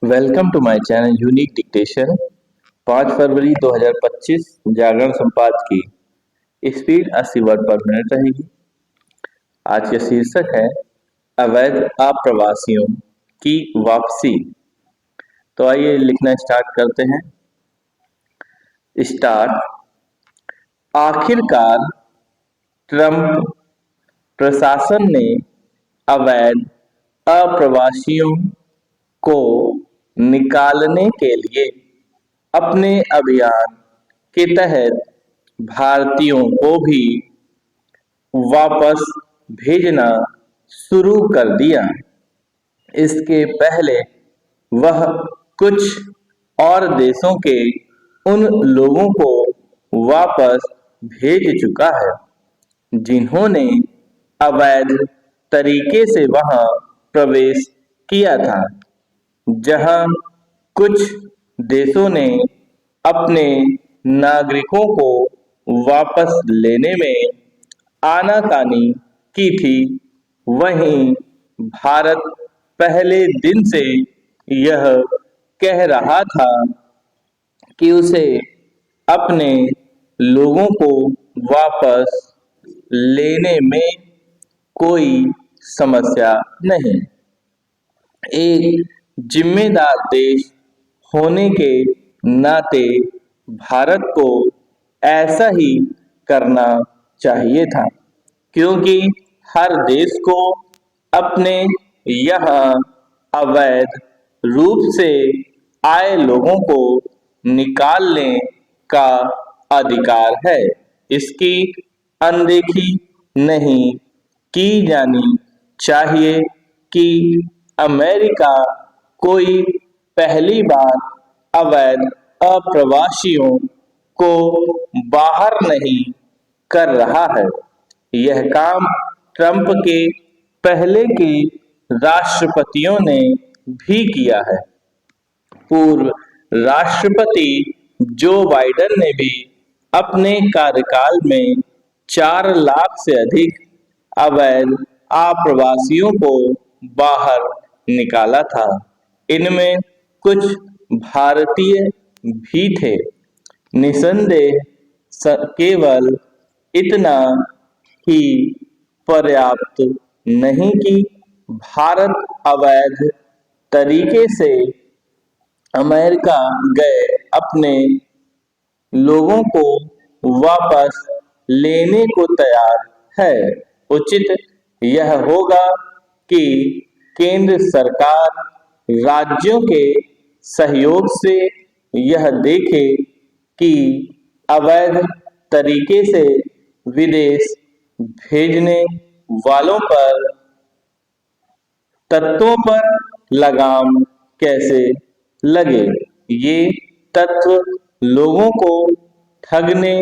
Welcome to my channel unique dictation. 5 फरवरी 2025 जागरण संपादकीय speed 80 word पर मिनट रहेगी। आज का शीर्षक है अवैध अप्रवासियों की वापसी। तो आइए लिखना स्टार्ट करते हैं। स्टार्ट। आखिरकार ट्रंप प्रशासन ने अवैध अप्रवासियों को निकालने के लिए अपने अभियान के तहत भारतीयों को भी वापस भेजना शुरू कर दिया। इसके पहले वह कुछ और देशों के उन लोगों को वापस भेज चुका है जिन्होंने अवैध तरीके से वहां प्रवेश किया था, जहां कुछ देशों ने अपने नागरिकों को वापस लेने में आनाकानी की थी। वहीं भारत पहले दिन से यह कह रहा था कि उसे अपने लोगों को वापस लेने में कोई समस्या नहीं। एक जिम्मेदार देश होने के नाते भारत को ऐसा ही करना चाहिए था, क्योंकि हर देश को अपने यहाँ अवैध रूप से आए लोगों को निकालने का अधिकार है। इसकी अनदेखी नहीं की जानी चाहिए कि अमेरिका कोई पहली बार अवैध अप्रवासियों को बाहर नहीं कर रहा है। यह काम ट्रंप के पहले के राष्ट्रपतियों ने भी किया है। पूर्व राष्ट्रपति जो बाइडेन ने भी अपने कार्यकाल में 4 लाख से अधिक अवैध आप्रवासियों को बाहर निकाला था। इनमें कुछ भारतीय भी थे। निसंदेह केवल इतना ही पर्याप्त नहीं कि भारत अवैध तरीके से अमेरिका गए अपने लोगों को वापस लेने को तैयार है। उचित यह होगा कि केंद्र सरकार राज्यों के सहयोग से यह देखे कि अवैध तरीके से विदेश भेजने वालों पर तत्वों पर लगाम कैसे लगे। ये तत्व लोगों को ठगने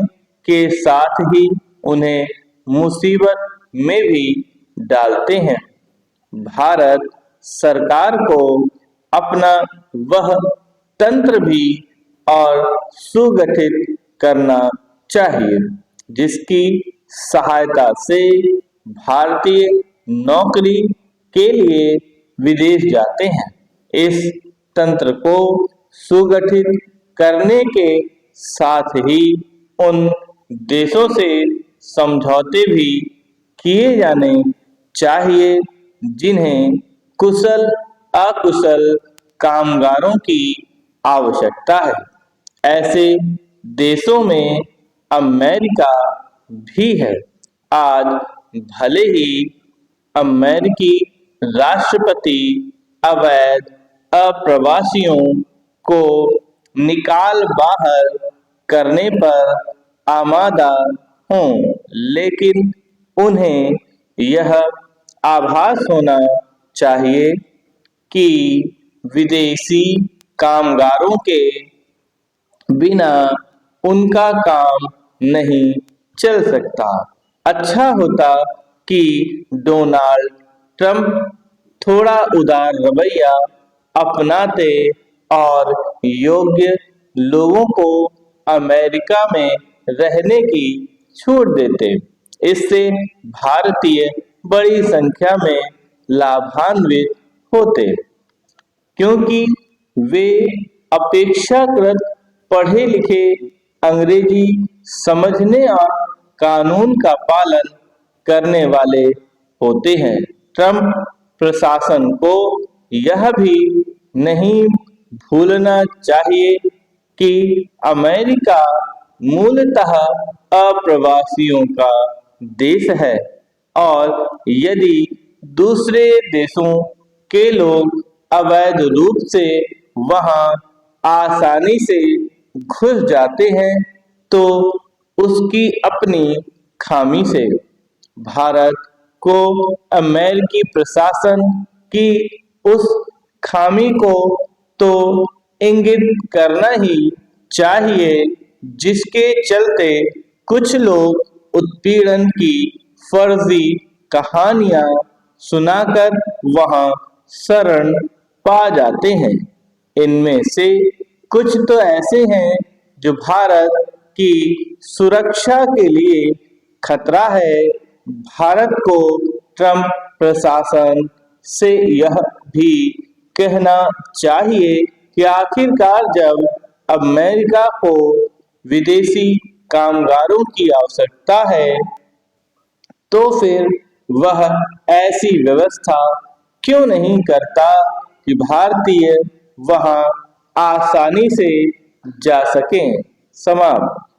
के साथ ही उन्हें मुसीबत में भी डालते हैं। भारत सरकार को अपना वह तंत्र भी और सुगठित करना चाहिए जिसकी सहायता से भारतीय नौकरी के लिए विदेश जाते हैं। इस तंत्र को सुगठित करने के साथ ही उन देशों से समझौते भी किए जाने चाहिए जिन्हें कुशल अकुशल कामगारों की आवश्यकता है। ऐसे देशों में अमेरिका भी है। आज भले ही अमेरिकी राष्ट्रपति अवैध अप्रवासियों को निकाल बाहर करने पर आमादा हों, लेकिन उन्हें यह आभास होना चाहिए कि विदेशी कामगारों के बिना उनका काम नहीं चल सकता। अच्छा होता कि डोनाल्ड ट्रंप थोड़ा उदार रवैया अपनाते और योग्य लोगों को अमेरिका में रहने की छूट देते। इससे भारतीय बड़ी संख्या में लाभान्वित होते, क्योंकि वे अपेक्षाकृत पढ़े लिखे, अंग्रेजी समझने और कानून का पालन करने वाले होते हैं। ट्रंप प्रशासन को यह भी नहीं भूलना चाहिए कि अमेरिका मूलतः अप्रवासियों का देश है और यदि दूसरे देशों के लोग अवैध रूप से वहां आसानी से घुस जाते हैं तो उसकी अपनी खामी से भारत को अमेरिकी प्रशासन की उस खामी को तो इंगित करना ही चाहिए जिसके चलते कुछ लोग उत्पीड़न की फर्जी कहानियां सुनाकर वहां शरण पा जाते हैं। इनमें से कुछ तो ऐसे हैं जो भारत की सुरक्षा के लिए खतरा है। भारत को ट्रंप प्रशासन से यह भी कहना चाहिए कि आखिरकार जब अमेरिका को विदेशी कामगारों की आवश्यकता है तो फिर वह ऐसी व्यवस्था क्यों नहीं करता कि भारतीय वहां आसानी से जा सकें। समाप्त।